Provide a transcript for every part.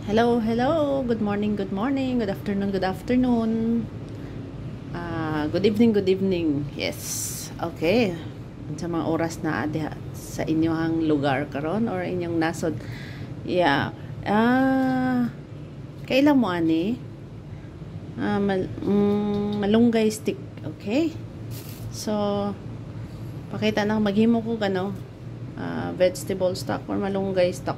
Hello, hello. Good morning, good morning. Good afternoon, good afternoon. Good evening, good evening. Yes. Okay. Sa mga oras na diha sa inyong lugar karon or inyong nasod. Yeah. Kailan mo ani? Malunggay stick. Okay. So, pakita na maghimo ko kano vegetable stock or malunggay stock.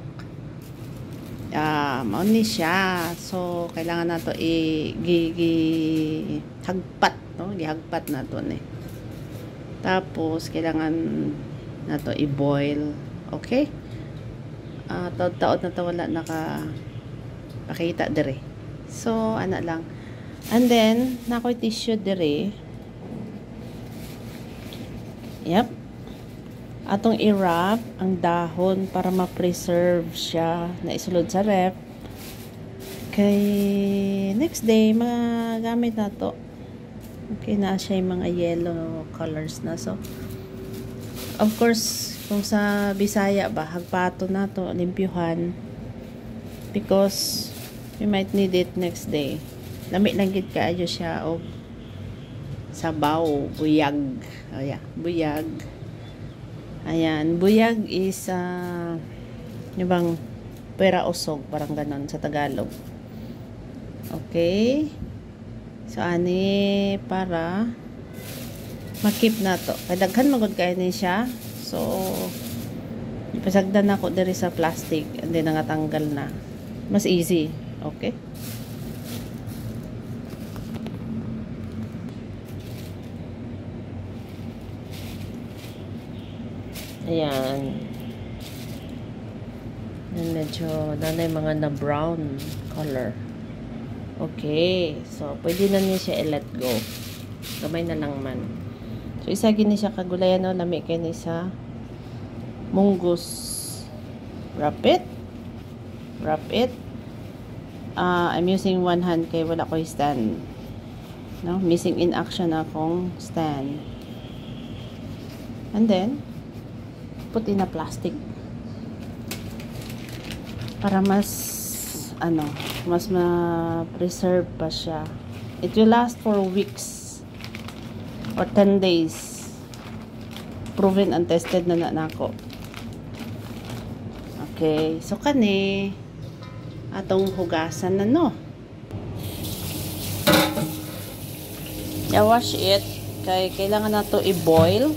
Mao ni siya. So, kailangan nato hagpat, no? Gihagpat nato ni. Tapos, kailangan nato i-boil. Okay? Taod-taod na to wala pakita dire. So, ana lang. And then, nakoy tissue dire. Yep. Atong i-wrap ang dahon para ma-preserve siya na isulod sa ref. Kay next day, magamit na to. Okay na siya yung mga yellow colors na. So, of course, kung sa Bisaya ba, hagpato na to, limpyuhan. Because, we might need it next day. Lami lang gid kaayo siya o sabaw, buyag. Oh yeah, buyag. Ayan, buyag is yung bang pera usog, parang ganon sa Tagalog. Okay. So, ani para makip na to. Kadaghan magod kayo ni siya. So, ipasagdan ako diri sa plastic and then nangatanggal na. Mas easy. Okay. Ayan. Medyo nanay mga na brown color. Okay. So, pwede na niya siya i-let go. Gamay na lang man. So, isa gini siya kagulayan o lami kayo ni sa munggus. Wrap it. Wrap it. I'm using one hand kay wala ko stand. No? Missing in action akong stand. And then, put in a plastic para mas ma-preserve pa siya. It will last for weeks or 10 days. Proven and tested na nako. Okay, so kani atong hugasan na no. I-wash it kay kailangan nato i-boil.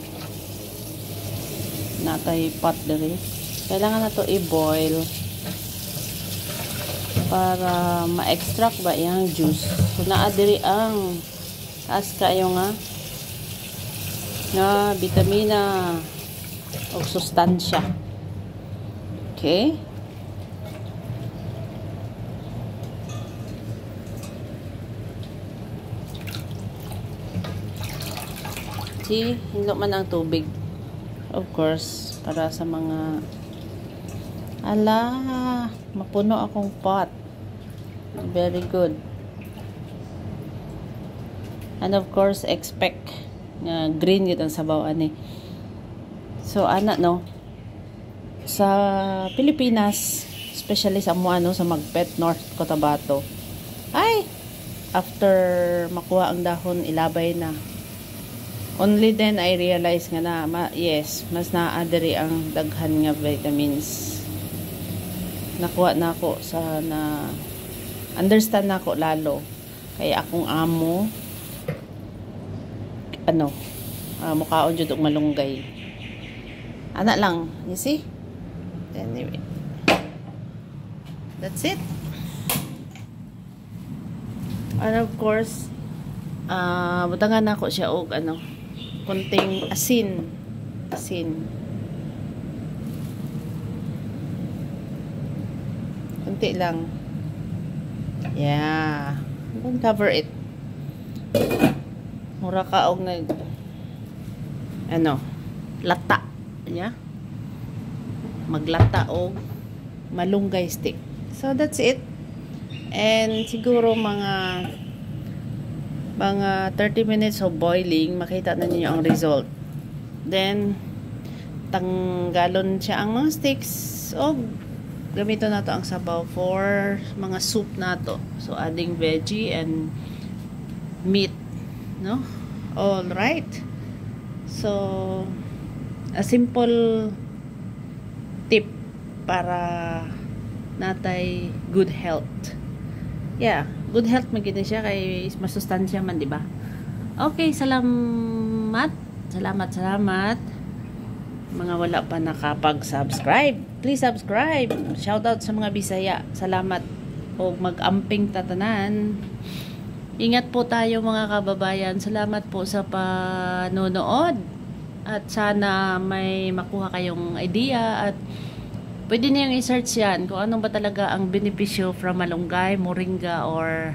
Natay pot diri. Kailangan na to i-boil para ma-extract ba yung juice. So, naa diri ang taas kayo nga na vitamina o sustansya. Okay? See, hinlo man ang tubig. Of course, para sa mga mapuno akong pot. Very good. And of course, expect na green yun ang sabaw ani. So, no? Sa Pilipinas, especially sa sa Magpet, North Cotabato, after makuha ang dahon, ilabay na. Only then I realize nga na yes, mas naa-diri ang daghan nga vitamins. Nakuha na ako sa understand na ako lalo. Kaya akong amo mukhaon jud og malunggay. Ana lang, you see? Anyway. That's it. And of course, butangan na ako siya og konting asin. Konti lang. Yeah. Don't cover it. Mura ka og lata. Yeah. Maglata og malunggay stick. So that's it. And siguro mga 30 minutes of boiling, makita na niyo ang result. Then, tanggalon siya ang mga sticks o Gamito na to ang sabaw for mga soup na to. So, adding veggie and meat. No? Alright. So, a simple tip para natay good health. Yeah, good health maganda siya kay masustansya man, di ba? Okay, salamat. Salamat. Mga wala pa nakapag-subscribe, please subscribe. Shoutout sa mga Bisaya. Salamat o mag-amping tatanan. Ingat po tayo mga kababayan. Salamat po sa panonood. At sana may makuha kayong idea at pwede niyong i-search yan kung anong ba talaga ang benepisyo from malunggay, moringa, or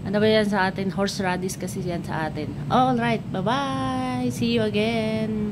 ano ba yan sa atin? Horseradish kasi yan sa atin. Alright, bye-bye. See you again.